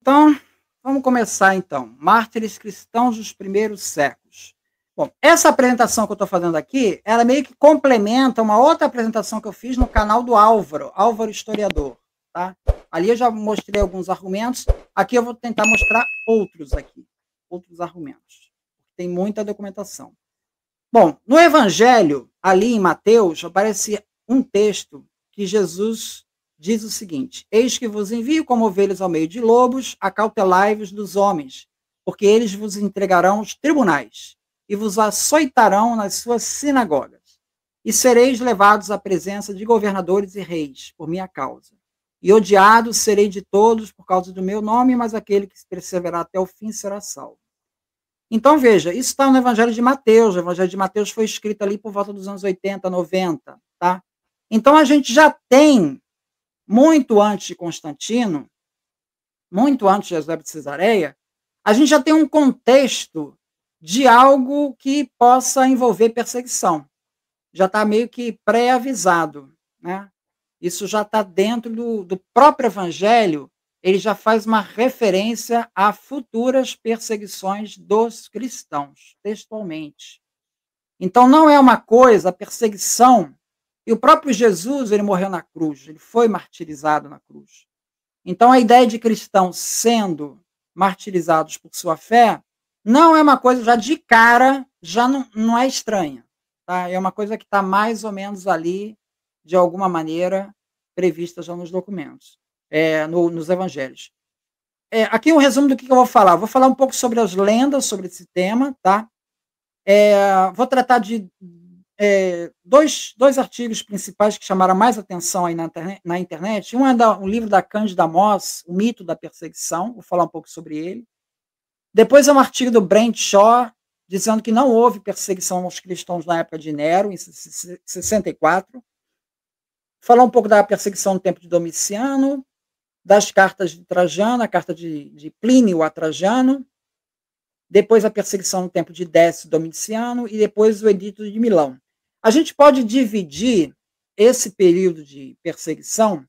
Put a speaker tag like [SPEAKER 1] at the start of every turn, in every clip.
[SPEAKER 1] Então, vamos começar então. Mártires cristãos dos primeiros séculos. Bom, essa apresentação que eu estou fazendo aqui, ela meio que complementa uma outra apresentação que eu fiz no canal do Álvaro, Álvaro Historiador. Tá? Ali eu já mostrei alguns argumentos, aqui eu vou tentar mostrar outros argumentos. Tem muita documentação. Bom, no Evangelho, ali em Mateus, aparece um texto que Jesus diz o seguinte: eis que vos envio como ovelhas ao meio de lobos, acautelai-vos dos homens, porque eles vos entregarão aos tribunais e vos açoitarão nas suas sinagogas, e sereis levados à presença de governadores e reis, por minha causa. E odiado serei de todos por causa do meu nome, mas aquele que perseverar até o fim será salvo. Então, veja, isso está no Evangelho de Mateus. O Evangelho de Mateus foi escrito ali por volta dos anos 80, 90, tá? Então, a gente já tem, muito antes de Constantino, muito antes de Eusébio de Cesareia, a gente já tem um contexto de algo que possa envolver perseguição. Já está meio que pré-avisado, né? Isso já está dentro do próprio Evangelho, ele já faz uma referência a futuras perseguições dos cristãos, textualmente. Então, não é uma coisa, a perseguição, e o próprio Jesus, ele morreu na cruz, ele foi martirizado na cruz. Então, a ideia de cristãos sendo martirizados por sua fé, não é uma coisa já de cara, já não é estranha. Tá? É uma coisa que está mais ou menos ali, de alguma maneira, prevista já nos documentos, nos evangelhos. Aqui um resumo do que eu vou falar. Vou falar um pouco sobre as lendas, sobre esse tema, tá? Vou tratar de dois artigos principais que chamaram mais atenção aí na internet. Um é um livro da Cândida Moss, O Mito da Perseguição, vou falar um pouco sobre ele. Depois é um artigo do Brent Shaw, dizendo que não houve perseguição aos cristãos na época de Nero, em 64. Falar um pouco da perseguição no tempo de Domiciano, das cartas de Trajano, a carta de Plínio a Trajano, depois a perseguição no tempo de Décio Domiciano e depois o Edito de Milão. A gente pode dividir esse período de perseguição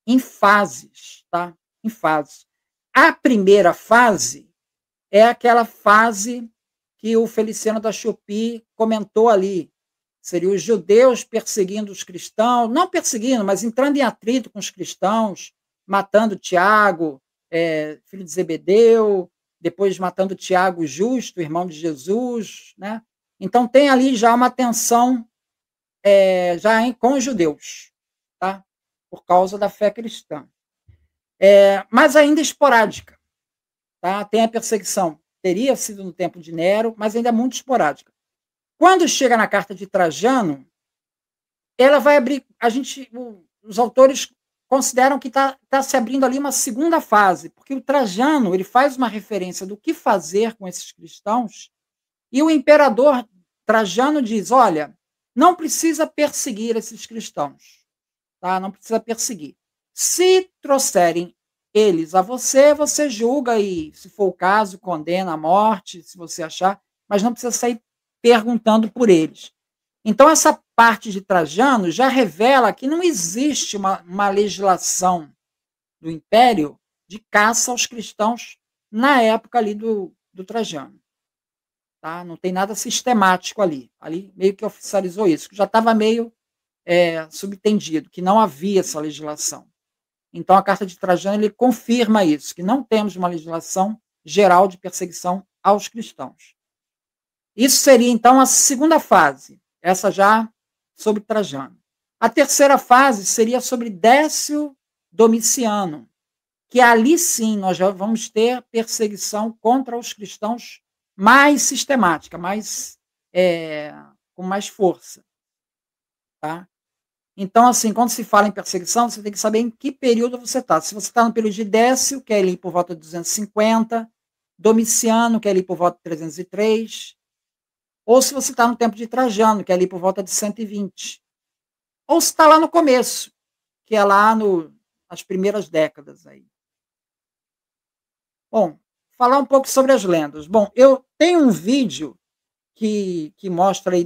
[SPEAKER 1] em fases, tá? Em fases. A primeira fase é aquela fase que o Feliciano da Choupy comentou ali. Seriam os judeus perseguindo os cristãos, não perseguindo, mas entrando em atrito com os cristãos, matando Tiago, filho de Zebedeu, depois matando Tiago Justo, irmão de Jesus, né? Então tem ali já uma tensão com os judeus, tá? Por causa da fé cristã. Mas ainda esporádica. Tá? Tem a perseguição, teria sido no tempo de Nero, mas ainda muito esporádica. Quando chega na carta de Trajano, ela vai abrir, os autores consideram que está se abrindo ali uma segunda fase, porque o Trajano ele faz uma referência do que fazer com esses cristãos, e o imperador Trajano diz, olha, não precisa perseguir esses cristãos, tá? Não precisa perseguir. Se trouxerem eles a você, você julga e, se for o caso, condena a morte, se você achar, mas não precisa sair perguntando por eles. Então, essa parte de Trajano já revela que não existe uma legislação do Império de caça aos cristãos na época ali do Trajano. Tá? Não tem nada sistemático ali. Ali meio que oficializou isso, que já estava meio subtendido, que não havia essa legislação. Então, a carta de Trajano ele confirma isso, que não temos uma legislação geral de perseguição aos cristãos. Isso seria, então, a segunda fase, essa já sobre Trajano. A terceira fase seria sobre Décio Domiciano, que ali sim nós já vamos ter perseguição contra os cristãos mais sistemática, com mais força. Tá? Então, assim, quando se fala em perseguição, você tem que saber em que período você está. Se você está no período de Décio, que é ali por volta de 250, Domiciano, que é ali por volta de 303, ou se você está no tempo de Trajano, que é ali por volta de 120. Ou se está lá no começo, que é lá nas primeiras décadas. Aí. Bom, falar um pouco sobre as lendas. Bom, eu tenho um vídeo que mostra aí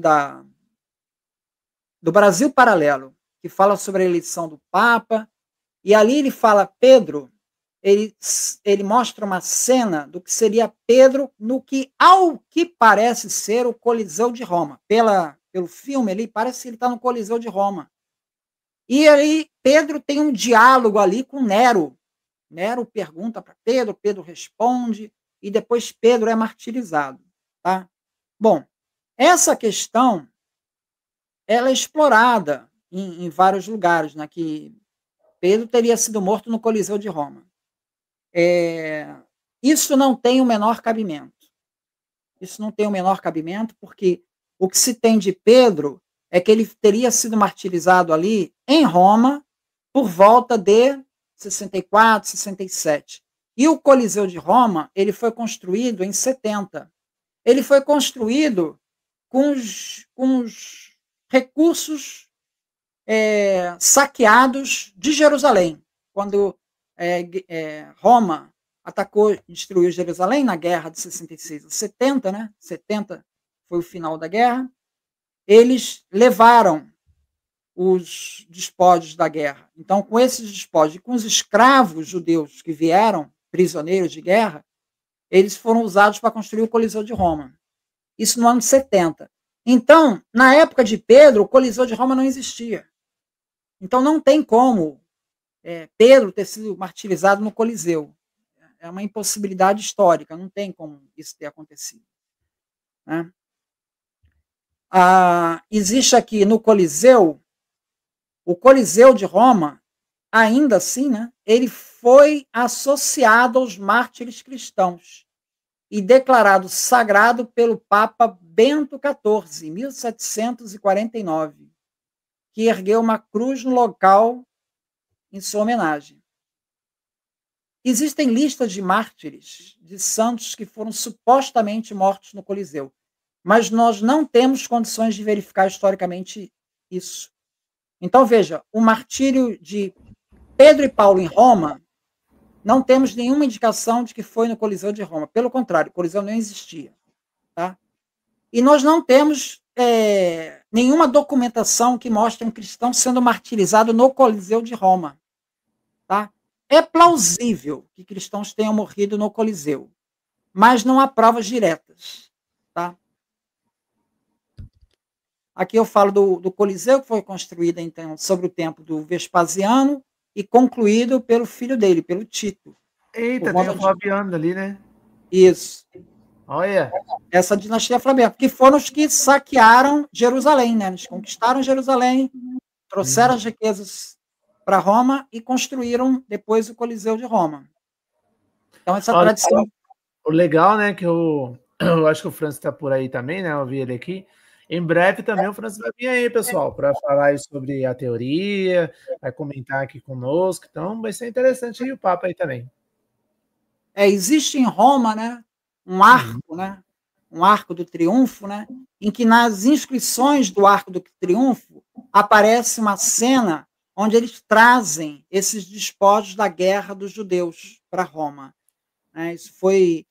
[SPEAKER 1] do Brasil Paralelo, que fala sobre a eleição do Papa, e ali ele fala, Pedro, ele mostra uma cena do que seria Pedro no que, ao que parece ser o Coliseu de Roma. Pelo filme ali, parece que ele está no Coliseu de Roma. E aí Pedro tem um diálogo ali com Nero. Nero pergunta para Pedro, Pedro responde, e depois Pedro é martirizado. Tá? Bom, essa questão ela é explorada em vários lugares, né, que Pedro teria sido morto no Coliseu de Roma. Isso não tem o menor cabimento. Isso não tem o menor cabimento, porque o que se tem de Pedro é que ele teria sido martirizado ali em Roma por volta de 64, 67. E o Coliseu de Roma, ele foi construído em 70. Ele foi construído com os recursos saqueados de Jerusalém. Quando Roma atacou e destruiu Jerusalém na guerra de 66 a 70, né? 70 foi o final da guerra. Eles levaram os despojos da guerra. Então, com esses despojos e com os escravos judeus que vieram, prisioneiros de guerra, eles foram usados para construir o Coliseu de Roma. Isso no ano 70. Então, na época de Pedro, o Coliseu de Roma não existia. Então, não tem como Pedro ter sido martirizado no Coliseu. É uma impossibilidade histórica, não tem como isso ter acontecido. Né? Existe aqui no Coliseu, o Coliseu de Roma, ainda assim, né, ele foi associado aos mártires cristãos e declarado sagrado pelo Papa Bento XIV, em 1749, que ergueu uma cruz no local em sua homenagem. Existem listas de mártires, de santos que foram supostamente mortos no Coliseu, mas nós não temos condições de verificar historicamente isso. Então, veja, o martírio de Pedro e Paulo em Roma, não temos nenhuma indicação de que foi no Coliseu de Roma. Pelo contrário, o Coliseu não existia. Tá? E nós não temos nenhuma documentação que mostre um cristão sendo martirizado no Coliseu de Roma. Tá? É plausível que cristãos tenham morrido no Coliseu, mas não há provas diretas. Tá? Aqui eu falo do Coliseu, que foi construído então, sobre o tempo do Vespasiano e concluído pelo filho dele, pelo Tito.
[SPEAKER 2] Eita, tem o Flaviano ali, né?
[SPEAKER 1] Isso.
[SPEAKER 2] Olha.
[SPEAKER 1] Essa dinastia Flaviana, que foram os que saquearam Jerusalém, né? Eles conquistaram Jerusalém, trouxeram as riquezas para Roma e construíram depois o Coliseu de Roma. Então, essa tradição...
[SPEAKER 2] O legal, né, que eu acho que o Francis está por aí também, né? Eu vi ele aqui. Em breve também o Francis vai vir aí, pessoal, para falar sobre a teoria, vai comentar aqui conosco. Então, vai ser interessante aí o papo aí também.
[SPEAKER 1] Existe em Roma, né, um arco, né, um arco do triunfo, né, em que nas inscrições do arco do triunfo aparece uma cena onde eles trazem esses despojos da guerra dos judeus para Roma. Isso foi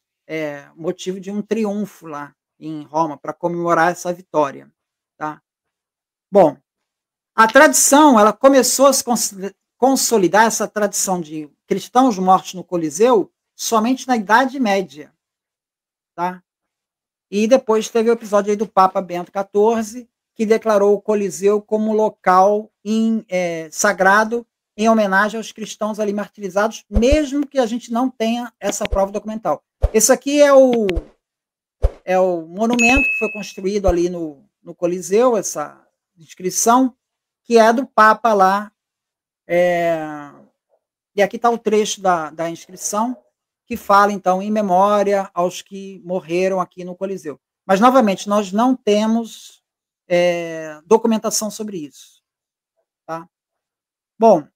[SPEAKER 1] motivo de um triunfo lá em Roma, para comemorar essa vitória. Tá? Bom, a tradição, ela começou a se consolidar, essa tradição de cristãos mortos no Coliseu, somente na Idade Média. Tá? E depois teve o episódio aí do Papa Bento XIV, que declarou o Coliseu como local sagrado em homenagem aos cristãos ali martirizados, mesmo que a gente não tenha essa prova documental. Esse aqui é o monumento que foi construído ali no Coliseu, essa inscrição, que é do Papa lá. E aqui está o trecho da inscrição, que fala, então, em memória aos que morreram aqui no Coliseu. Mas, novamente, nós não temos documentação sobre isso. Tá? Bom,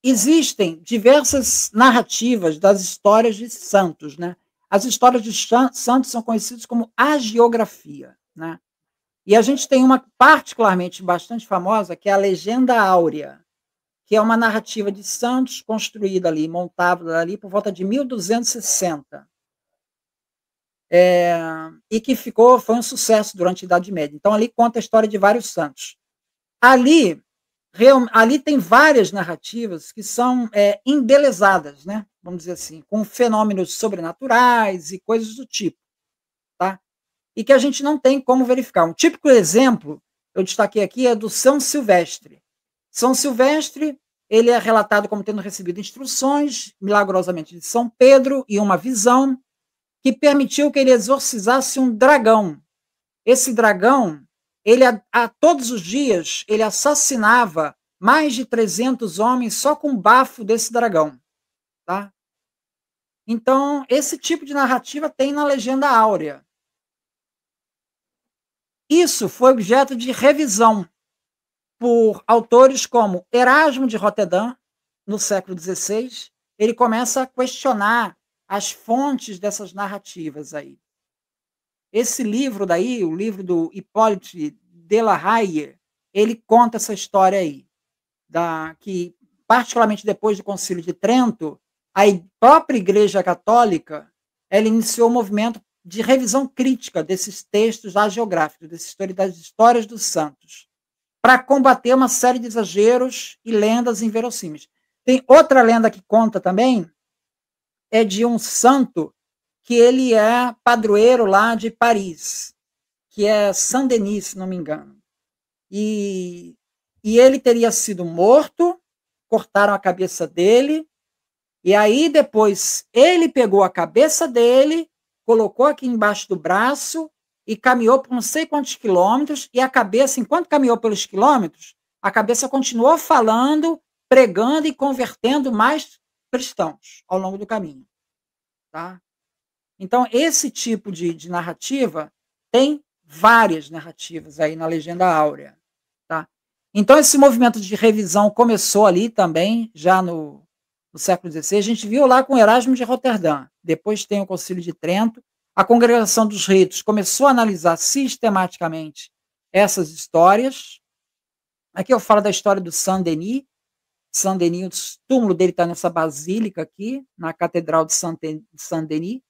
[SPEAKER 1] existem diversas narrativas das histórias de santos, né? As histórias de santos são conhecidas como hagiografia, né? E a gente tem uma particularmente bastante famosa, que é a Legenda Áurea, que é uma narrativa de santos construída ali, montada ali por volta de 1260. E que foi um sucesso durante a Idade Média. Então, ali conta a história de vários santos. Ali tem várias narrativas que são embelezadas, né? vamos dizer assim, com fenômenos sobrenaturais e coisas do tipo, tá? E que a gente não tem como verificar. Um típico exemplo, eu destaquei aqui, é do São Silvestre. São Silvestre, ele é relatado como tendo recebido instruções, milagrosamente, de São Pedro, e uma visão que permitiu que ele exorcizasse um dragão. Esse dragão, ele a todos os dias, ele assassinava mais de 300 homens só com o bafo desse dragão. Tá? Então, esse tipo de narrativa tem na Legenda Áurea. Isso foi objeto de revisão por autores como Erasmo de Roterdã, no século XVI. Ele começa a questionar as fontes dessas narrativas aí. Esse livro daí, o livro do Hippolyte de la Haye, ele conta essa história aí, que particularmente depois do Concílio de Trento, a própria Igreja Católica, ela iniciou um movimento de revisão crítica desses textos hagiográficos, das histórias dos santos, para combater uma série de exageros e lendas inverossímeis. Tem outra lenda que conta também, é de um santo que ele é padroeiro lá de Paris, que é Saint-Denis, se não me engano. E ele teria sido morto, cortaram a cabeça dele, e aí depois ele pegou a cabeça dele, colocou aqui embaixo do braço e caminhou por não sei quantos quilômetros, e a cabeça, enquanto caminhou pelos quilômetros, a cabeça continuou falando, pregando e convertendo mais cristãos ao longo do caminho. Tá? Então, esse tipo de narrativa, tem várias narrativas aí na Legenda Áurea. Tá? Então, esse movimento de revisão começou ali também, já no século XVI. A gente viu lá com Erasmo de Roterdã. Depois tem o Concílio de Trento. A Congregação dos Ritos começou a analisar sistematicamente essas histórias. Aqui eu falo da história do Saint-Denis. Saint-Denis, o túmulo dele está nessa basílica aqui, na Catedral de Saint-Denis.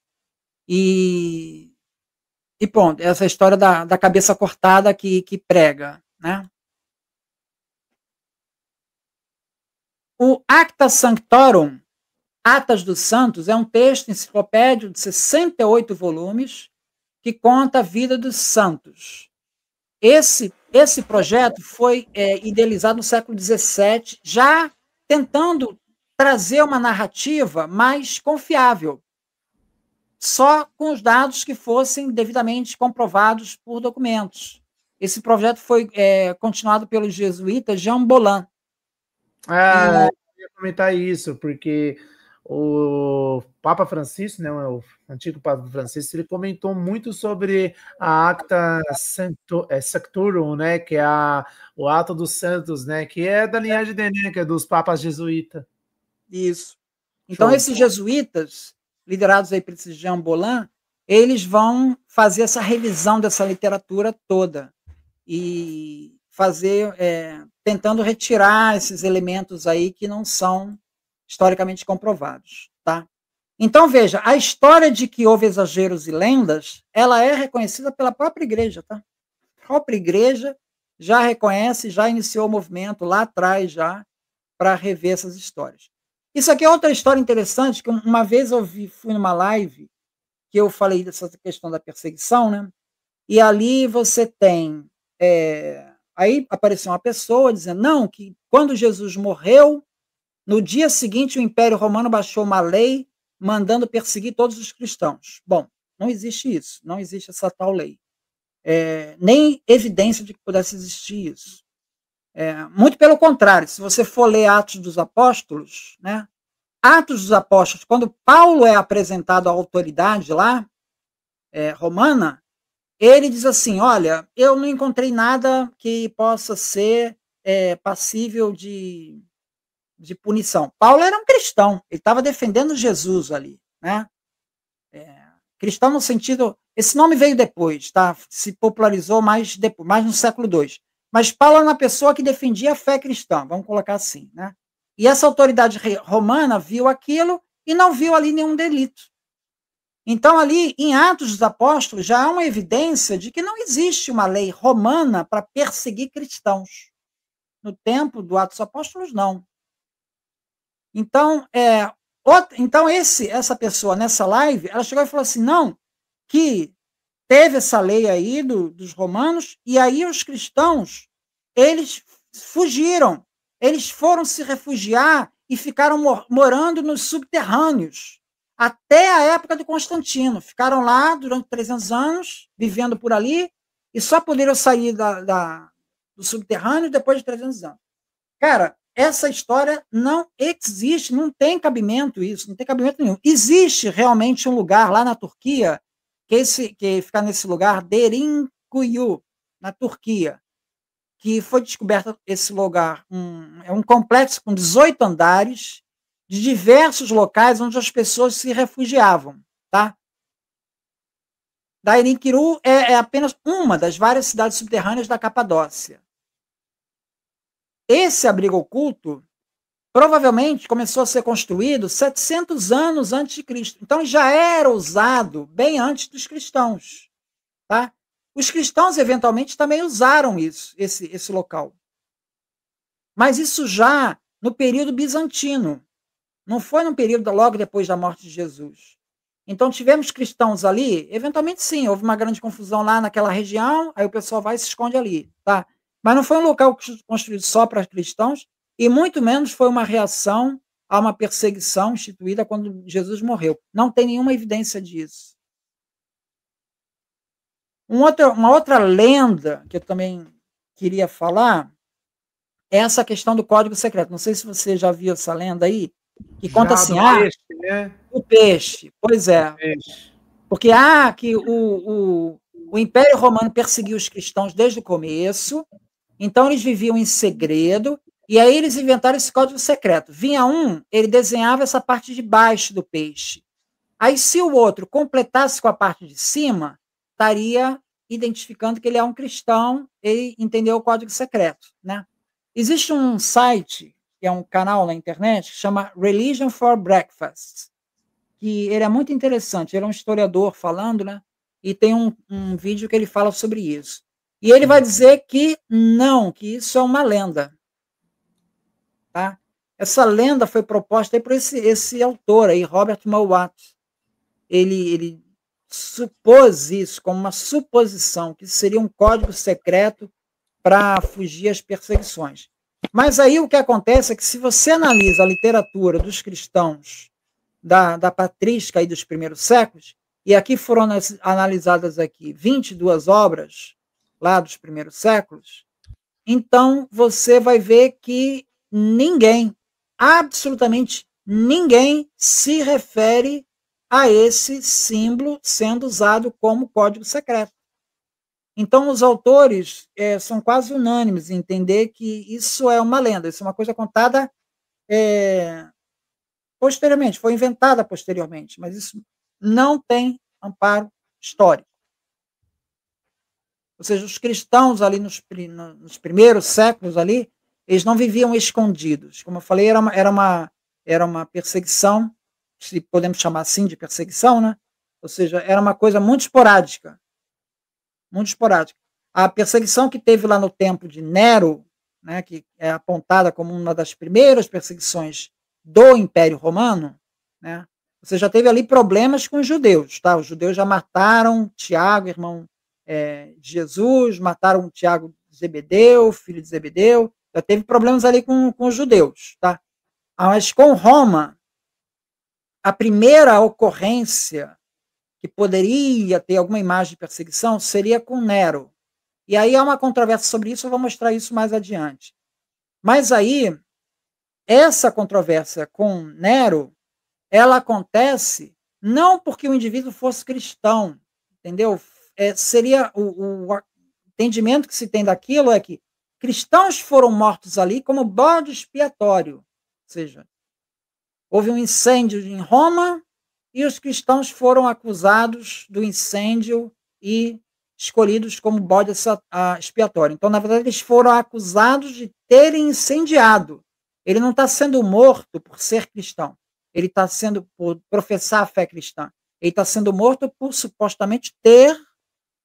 [SPEAKER 1] E pronto, essa história da cabeça cortada que prega, né? O Acta Sanctorum, Atas dos Santos, é um texto enciclopédico de 68 volumes que conta a vida dos santos. Esse projeto foi idealizado no século XVII, já tentando trazer uma narrativa mais confiável, só com os dados que fossem devidamente comprovados por documentos. Esse projeto foi continuado pelo jesuíta Jean Bolin.
[SPEAKER 2] Eu ia comentar isso, porque o Papa Francisco, né, o antigo Papa Francisco, ele comentou muito sobre a Acta Sanctorum, né, que é o Ato dos Santos, né, que é da linhagem de Enem, que é dos papas jesuítas.
[SPEAKER 1] Isso. Então, esses jesuítas, liderados aí por esse Jean Bolin, eles vão fazer essa revisão dessa literatura toda e fazer, tentando retirar esses elementos aí que não são historicamente comprovados, tá? Então, veja, a história de que houve exageros e lendas, ela é reconhecida pela própria igreja, tá? A própria igreja já reconhece, já iniciou o movimento lá atrás já para rever essas histórias. Isso aqui é outra história interessante, que uma vez eu fui numa live que eu falei dessa questão da perseguição, né? E ali você tem... aí apareceu uma pessoa dizendo, não, que quando Jesus morreu, no dia seguinte o Império Romano baixou uma lei mandando perseguir todos os cristãos. Bom, não existe isso, não existe essa tal lei. Nem evidência de que pudesse existir isso. Muito pelo contrário, se você for ler Atos dos Apóstolos, né? Atos dos Apóstolos, quando Paulo é apresentado à autoridade lá, romana, ele diz assim, olha, eu não encontrei nada que possa ser passível de punição. Paulo era um cristão, ele estava defendendo Jesus ali, né? Cristão no sentido... Esse nome veio depois, tá? Se popularizou mais no século II. Mas Paulo era uma pessoa que defendia a fé cristã, vamos colocar assim, né? E essa autoridade romana viu aquilo e não viu ali nenhum delito. Então, ali, em Atos dos Apóstolos, já há uma evidência de que não existe uma lei romana para perseguir cristãos. No tempo do Atos dos Apóstolos, não. Então, Então, essa pessoa, nessa live, ela chegou e falou assim, não, que teve essa lei aí dos romanos, e aí os cristãos, eles fugiram, eles foram se refugiar e ficaram morando nos subterrâneos, até a época de Constantino. Ficaram lá durante 300 anos, vivendo por ali, e só poderiam sair do subterrâneo depois de 300 anos. Cara, essa história não existe, não tem cabimento isso, não tem cabimento nenhum. Existe realmente um lugar lá na Turquia, que fica nesse lugar, Derinkuyu, na Turquia, que foi descoberto esse lugar, é um complexo com 18 andares, de diversos locais onde as pessoas se refugiavam, tá? Derinkuyu é apenas uma das várias cidades subterrâneas da Capadócia. Esse abrigo oculto provavelmente começou a ser construído 700 anos antes de Cristo. Então já era usado bem antes dos cristãos, tá? Os cristãos eventualmente também usaram esse local. Mas isso já no período bizantino. Não foi no período logo depois da morte de Jesus. Então tivemos cristãos ali, eventualmente sim, houve uma grande confusão lá naquela região, aí o pessoal vai e se esconde ali, tá? Mas não foi um local construído só para cristãos, e muito menos foi uma reação a uma perseguição instituída quando Jesus morreu. Não tem nenhuma evidência disso. Uma outra lenda que eu também queria falar é essa questão do código secreto. Não sei se você já viu essa lenda aí, que conta assim,
[SPEAKER 2] peixe, né?
[SPEAKER 1] O peixe, pois é.
[SPEAKER 2] Peixe.
[SPEAKER 1] Porque que o Império Romano perseguiu os cristãos desde o começo, então eles viviam em segredo, e aí eles inventaram esse código secreto. Vinha ele desenhava essa parte de baixo do peixe. Aí, se o outro completasse com a parte de cima, estaria identificando que ele é um cristão, ele entendeu o código secreto, né? Existe um site, que é um canal na internet, que chama Religion for Breakfast, que ele é muito interessante, ele é um historiador falando, né? E tem um vídeo que ele fala sobre isso. E ele vai dizer que não, que isso é uma lenda. Tá? Essa lenda foi proposta aí por esse autor aí, Robert Mowat. Ele supôs isso como uma suposição, que seria um código secreto para fugir às perseguições. Mas aí o que acontece é que, se você analisa a literatura dos cristãos da patrística aí dos primeiros séculos, e aqui foram analisadas aqui 22 obras lá dos primeiros séculos, então você vai ver que ninguém, absolutamente ninguém, se refere a esse símbolo sendo usado como código secreto. Então, os autores são quase unânimes em entender que isso é uma lenda, isso é uma coisa contada posteriormente, foi inventada posteriormente, mas isso não tem amparo histórico. Ou seja, os cristãos ali nos primeiros séculos ali, eles não viviam escondidos. Como eu falei, era uma perseguição, se podemos chamar assim de perseguição, né? Ou seja, era uma coisa muito esporádica. Muito esporádica. A perseguição que teve lá no tempo de Nero, né, que é apontada como uma das primeiras perseguições do Império Romano, né? Você já teve ali problemas com os judeus, tá? Os judeus já mataram Tiago, irmão de Jesus, mataram Tiago de Zebedeu, filho de Zebedeu, já teve problemas ali com os judeus, tá? Mas com Roma, a primeira ocorrência que poderia ter alguma imagem de perseguição seria com Nero. E aí há uma controvérsia sobre isso, eu vou mostrar isso mais adiante. Mas aí, essa controvérsia com Nero, ela acontece não porque o indivíduo fosse cristão, entendeu? Seria o entendimento que se tem daquilo é que cristãos foram mortos ali como bode expiatório. Ou seja, houve um incêndio em Roma e os cristãos foram acusados do incêndio e escolhidos como bode expiatório. Então, na verdade, eles foram acusados de terem incendiado. Ele não está sendo morto por ser cristão. Ele está sendo por professar a fé cristã. Ele está sendo morto por supostamente ter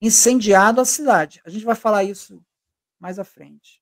[SPEAKER 1] incendiado a cidade. A gente vai falar isso mais à frente.